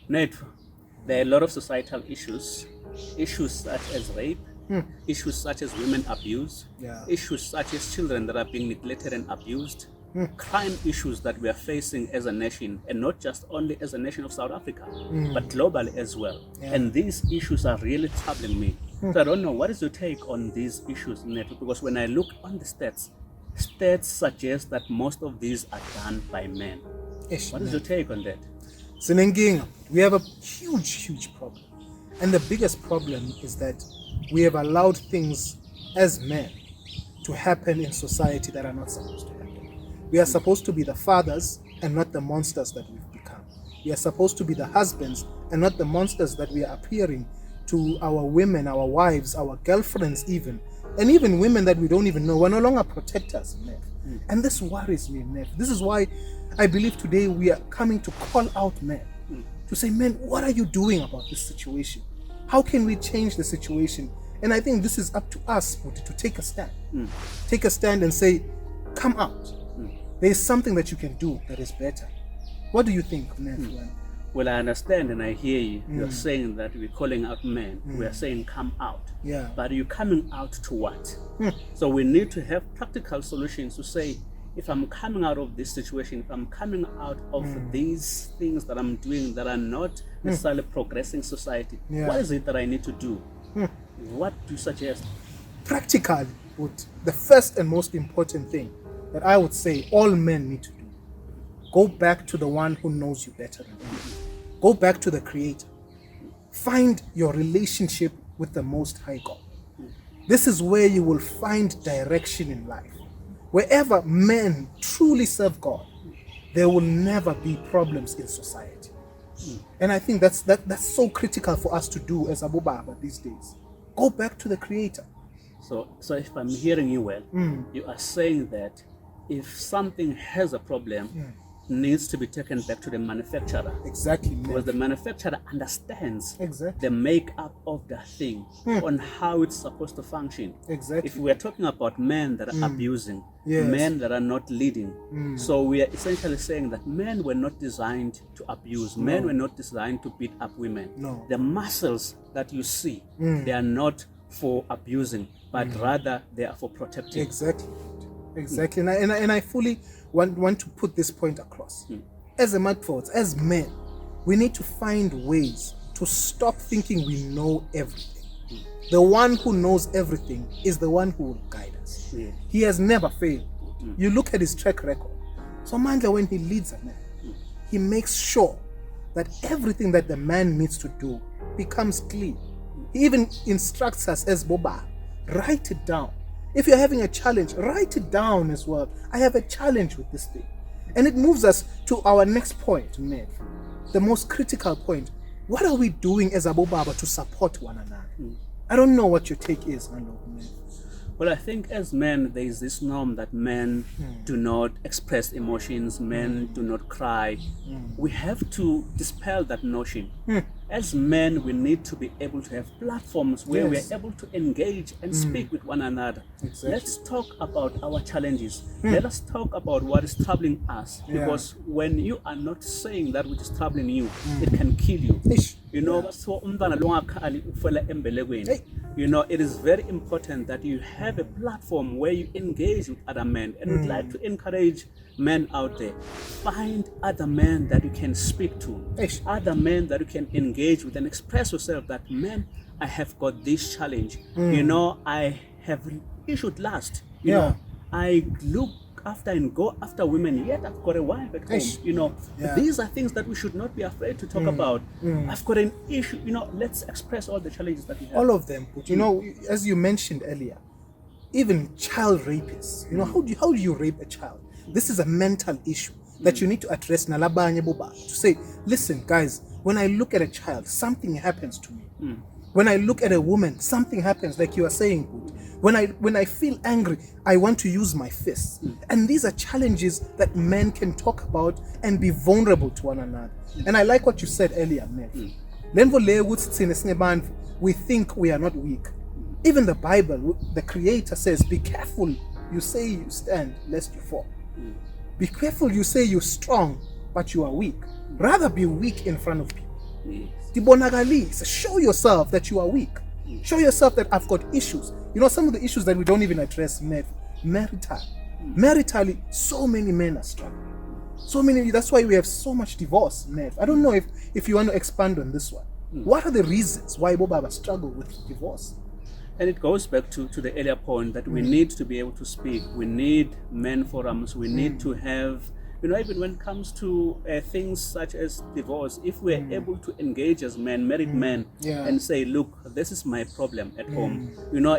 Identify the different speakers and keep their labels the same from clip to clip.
Speaker 1: Nate, there are a lot of societal issues, issues such as rape, issues such as women abuse,
Speaker 2: Yeah.
Speaker 1: issues such as children that are being neglected and abused, crime issues that we are facing as a nation, and not just only as a nation of South Africa, but globally as well.
Speaker 2: Yeah.
Speaker 1: And these issues are really troubling me. So I don't know, what is your take on these issues, Nate? Because when I look on the stats suggest that most of these are done by men.
Speaker 2: Ish,
Speaker 1: What is
Speaker 2: man.
Speaker 1: your take on that?
Speaker 2: Sinenginga, we have a huge problem. And the biggest problem is that we have allowed things as men to happen in society that are not supposed to happen. We are supposed to be the fathers and not the monsters that we've become. We are supposed to be the husbands and not the monsters that we are appearing to our women, our wives, our girlfriends even. And even women that we don't even know. We're no longer protectors, Nev. And this worries me, Nev. This is why I believe today we are coming to call out men. To say, men, what are you doing about this situation? How can we change the situation? And I think this is up to us to take a stand. Take a stand and say, come out. There is something that you can do that is better. What do you think, Nev?
Speaker 1: Well, I understand and I hear you. You're saying that we're calling out men. We are saying come out.
Speaker 2: Yeah.
Speaker 1: But you're coming out to what? So we need to have practical solutions to say, if I'm coming out of this situation, if I'm coming out of these things that I'm doing that are not necessarily progressing society,
Speaker 2: Yeah.
Speaker 1: what is it that I need to do? What do you suggest?
Speaker 2: Practically, the first and most important thing that I would say all men need to do, go back to the one who knows you better than you. Go back to the Creator. Find your relationship with the Most High God. This is where you will find direction in life. Wherever men truly serve God, there will never be problems in society. And I think that's so critical for us to do as Abu Baba these days. Go back to the Creator.
Speaker 1: So if I'm hearing you well, you are saying that if something has a problem, needs to be taken back to the manufacturer.
Speaker 2: Exactly, man.
Speaker 1: Because the manufacturer understands
Speaker 2: Exactly.
Speaker 1: the makeup of the thing on how it's supposed to function.
Speaker 2: Exactly.
Speaker 1: If we are talking about men that are abusing,
Speaker 2: Yes.
Speaker 1: men that are not leading, so we are essentially saying that men were not designed to abuse. Men were not designed to beat up women.
Speaker 2: No.
Speaker 1: The muscles that you see, they are not for abusing, but rather they are for protecting.
Speaker 2: Exactly. And I fully want to put this point across. As a Matfords, as men, we need to find ways to stop thinking we know everything. The one who knows everything is the one who will guide us.
Speaker 1: Yeah.
Speaker 2: He has never failed. You look at his track record. So Mandla, when he leads a man, he makes sure that everything that the man needs to do becomes clear. He even instructs us as Boba, write it down. If you're having a challenge, write it down as well. I have a challenge with this thing. And it moves us to our next point, Ned. The most critical point. What are we doing as Abu Baba to support one another? I don't know what your take is, Ned.
Speaker 1: Well, I think as men, there is this norm that men do not express emotions, men do not cry. We have to dispel that notion. As men, we need to be able to have platforms where
Speaker 2: Yes.
Speaker 1: we are able to engage and speak with one another.
Speaker 2: Exactly.
Speaker 1: Let's talk about our challenges. Let us talk about what is troubling us.
Speaker 2: Yeah.
Speaker 1: Because when you are not saying that which is troubling you, it can kill you.
Speaker 2: Ish.
Speaker 1: You know, so umntwana lo ungakhali ufela embelekweni.
Speaker 2: Hey.
Speaker 1: You know, it is very important that you have a platform where you engage with other men. And we'd like to encourage men out there. Find other men that you can speak to,
Speaker 2: Ish.
Speaker 1: other men that you can engage with and express yourself that, man, I have got this challenge. You know, I have issued last. You
Speaker 2: Yeah.
Speaker 1: know, I look after and go after women, yet I've got a wife at home.
Speaker 2: Ish.
Speaker 1: You know,
Speaker 2: Yeah.
Speaker 1: these are things that we should not be afraid to talk about. I've got an issue, you know, let's express all the challenges that we have.
Speaker 2: All of them. But you know, as you mentioned earlier, even child rapists, you know, how do you rape a child? This is a mental issue that you need to address nalabanye boba, to say, listen guys, when I look at a child, something happens to me. When I look at a woman, something happens, like you are saying. When I feel angry, I want to use my fists. And these are challenges that men can talk about and be vulnerable to one another. And I like what you said earlier, Nev. We think we are not weak. Even the Bible, the Creator says, be careful you say you stand, lest you fall. Be careful you say you're strong, but you are weak. Rather be weak in front of people.
Speaker 1: Yes.
Speaker 2: Tibonakalise. Show yourself that you are weak. Show yourself that I've got issues. You know, some of the issues that we don't even address, marital. Maritally, so many men are struggling. So many, that's why we have so much divorce, Nev. I don't know if you want to expand on this one. What are the reasons why Bobaba struggle with divorce?
Speaker 1: And it goes back to the earlier point that we need to be able to speak. We need men forums. We need to have, even when it comes to things such as divorce, if we're able to engage as men, married men, and say, look, this is my problem at home.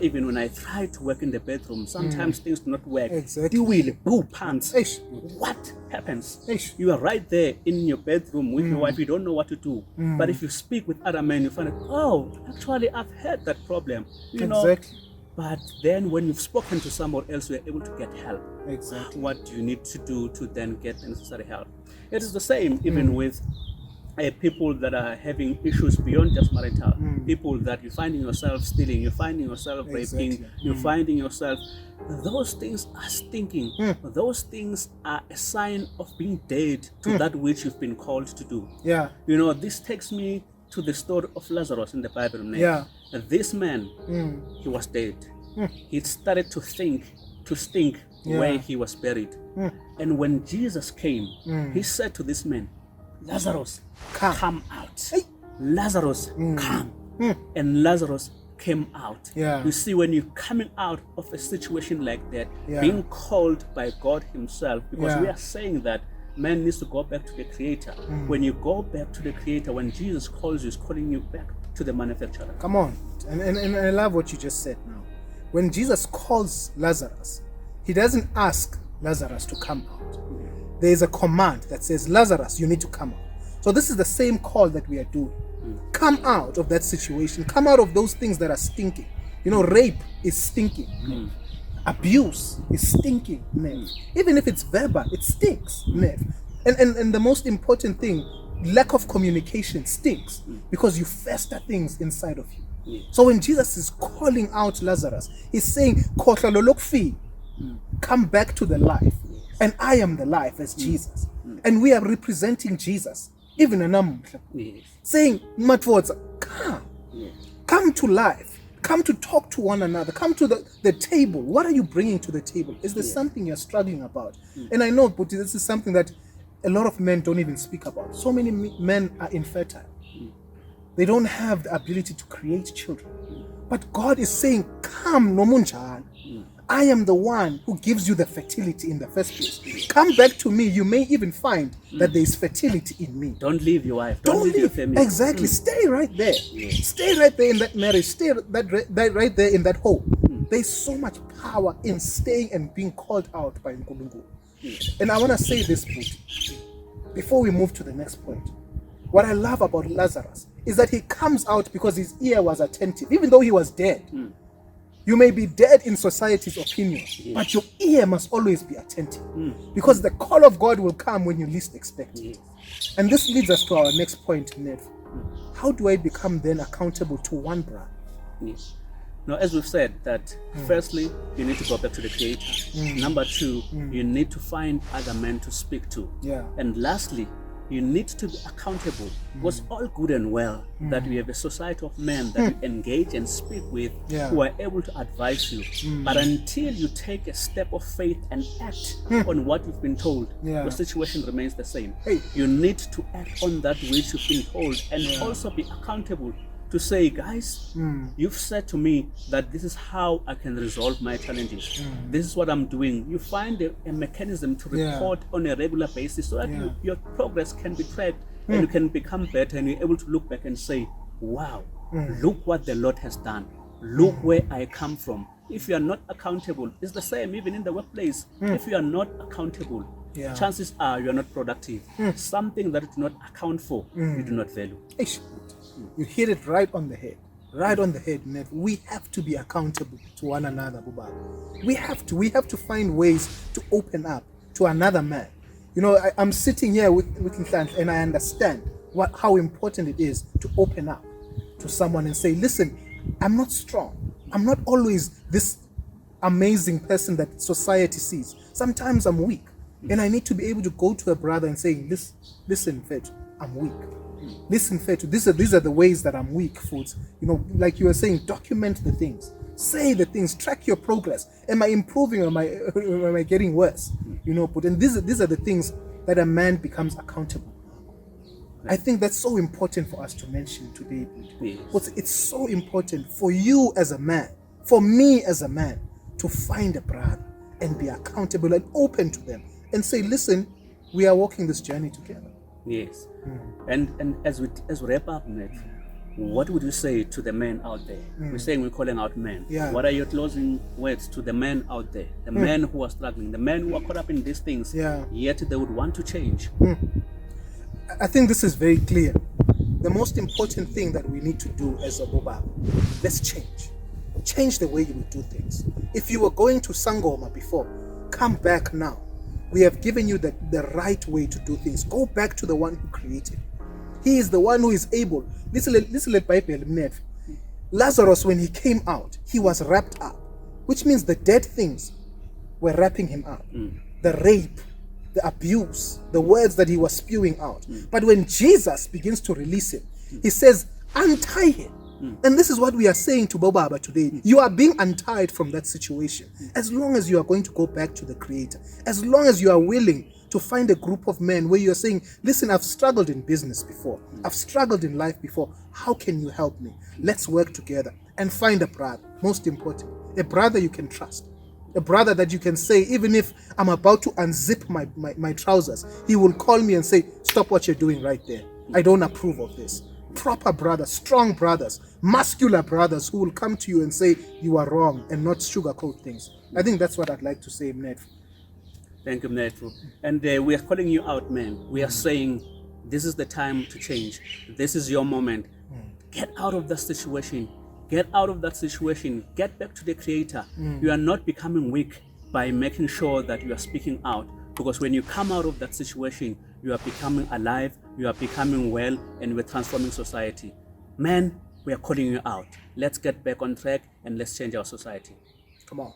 Speaker 1: Even when I try to work in the bedroom, sometimes things do not work.
Speaker 2: Exactly.
Speaker 1: Pants.
Speaker 2: Eish.
Speaker 1: What happens?
Speaker 2: Eish.
Speaker 1: You are right there in your bedroom with your wife, you don't know what to do. But if you speak with other men, you find out, oh, actually, I've had that problem.
Speaker 2: Exactly.
Speaker 1: But then when you've spoken to someone else, you're able to get help.
Speaker 2: Exactly.
Speaker 1: What do you need to do to then get the necessary help? It is the same even with people that are having issues beyond just marital. People that you're finding yourself stealing, you're finding yourself raping, you're finding yourself. Those things are stinking. Those things are a sign of being dead to that which you've been called to do.
Speaker 2: Yeah.
Speaker 1: This takes me to the story of Lazarus in the Bible.
Speaker 2: Yeah.
Speaker 1: This man, he was dead. He started to stink where he was buried. And when Jesus came, he said to this man, Lazarus, come out.
Speaker 2: Hey.
Speaker 1: Lazarus, come. And Lazarus came out.
Speaker 2: Yeah.
Speaker 1: You see, when you're coming out of a situation like that, being called by God himself, because we are saying that man needs to go back to the Creator. When you go back to the Creator, when Jesus calls you, he's calling you back to the manufacturer.
Speaker 2: Come on. And I love what you just said now. When Jesus calls Lazarus, he doesn't ask Lazarus to come out. There is a command that says, Lazarus, you need to come out. So this is the same call that we are doing. Come out of that situation. Come out of those things that are stinking. Rape is stinking. Abuse is stinking. Even if it's verbal, it stinks. And the most important thing, lack of communication stinks because you fester things inside of you. So when Jesus is calling out Lazarus, he's saying, come back to the life. And I am the life as Jesus. And we are representing Jesus. Even an saying, Matwotsa, come to life. Come to talk to one another. Come to the table. What are you bringing to the table? Is there something you're struggling about? And I know, but this is something that a lot of men don't even speak about. So many men are infertile. They don't have the ability to create children. But God is saying, come, Nomunchan. I am the one who gives you the fertility in the first place. Come back to me. You may even find that there is fertility in me.
Speaker 1: Don't leave your wife. Don't leave your family.
Speaker 2: Exactly. Stay right there. Stay right there in that marriage. Stay right there in that home. There's so much power in staying and being called out by Nkulunkulu. And I want to say this, before we move to the next point. What I love about Lazarus is that he comes out because his ear was attentive, even though he was dead. You may be dead in society's opinion, but your ear must always be attentive. Because the call of God will come when you least expect it. And this leads us to our next point, Nev. How do I become then accountable to one brother?
Speaker 1: Yes. Now, as we've said, that firstly, you need to go back to the Creator. Number two, you need to find other men to speak to. And lastly, you need to be accountable. It was all good and well that we have a society of men that you engage and speak with who are able to advise you. But until you take a step of faith and act on what you've been told, your situation remains the same. You need to act on that which you've been told and also be accountable to say, guys, you've said to me that this is how I can resolve my challenges. This is what I'm doing. You find a mechanism to report on a regular basis so that your progress can be tracked and you can become better and you're able to look back and say, wow, look what the Lord has done. Look where I come from. If you are not accountable, it's the same even in the workplace. If you are not accountable, chances are you are not productive. Something that you do not account for, you do not value.
Speaker 2: You hit it right on the head. Right on the head, Ned. We have to be accountable to one another, Bubaba. We have to find ways to open up to another man. I'm sitting here with Nhlanhla and I understand how important it is to open up to someone and say, listen, I'm not strong. I'm not always this amazing person that society sees. Sometimes I'm weak. And I need to be able to go to a brother and say, listen, Fethu, I'm weak. Listen, Fetu, these are the ways that I'm weak, Foods. You know, like you were saying, document the things. Say the things, track your progress. Am I improving or am I getting worse? You know, but and these are the things that a man becomes accountable. I think that's so important for us to mention today.
Speaker 1: Yes.
Speaker 2: But it's so important for you as a man, for me as a man, to find a brother and be accountable and open to them and say, listen, we are walking this journey together.
Speaker 1: Yes. And as we wrap up, Ned, what would you say to the men out there? We're saying we're calling out men.
Speaker 2: Yeah.
Speaker 1: What are your closing words to the men out there? The men who are struggling, the men who are caught up in these things, yet they would want to change.
Speaker 2: I think this is very clear. The most important thing that we need to do as a Boba, let's change. Change the way you will do things. If you were going to Sangoma before, come back now. We have given you the right way to do things. Go back to the one who created. He is the one who is able. Listen to Bible. Lazarus, when he came out, he was wrapped up, which means the dead things were wrapping him up. The rape, the abuse, the words that he was spewing out. But when Jesus begins to release him, he says, untie him. And this is what we are saying to Bobaba today. You are being untied from that situation. As long as you are going to go back to the Creator, as long as you are willing to find a group of men where you are saying, listen, I've struggled in business before. I've struggled in life before. How can you help me? Let's work together and find a brother. Most important, a brother you can trust. A brother that you can say, even if I'm about to unzip my trousers, he will call me and say, stop what you're doing right there. I don't approve of this. Proper brothers, strong brothers, muscular brothers who will come to you and say you are wrong and not sugarcoat things. I think that's what I'd like to say, Mnet.
Speaker 1: Thank you, Mnet. And we are calling you out, man. We are saying this is the time to change. This is your moment. Get out of that situation. Get out of that situation. Get back to the Creator. You are not becoming weak by making sure that you are speaking out. Because when you come out of that situation, you are becoming alive, you are becoming well, and we're transforming society. Men, we are calling you out. Let's get back on track and let's change our society.
Speaker 2: Come on.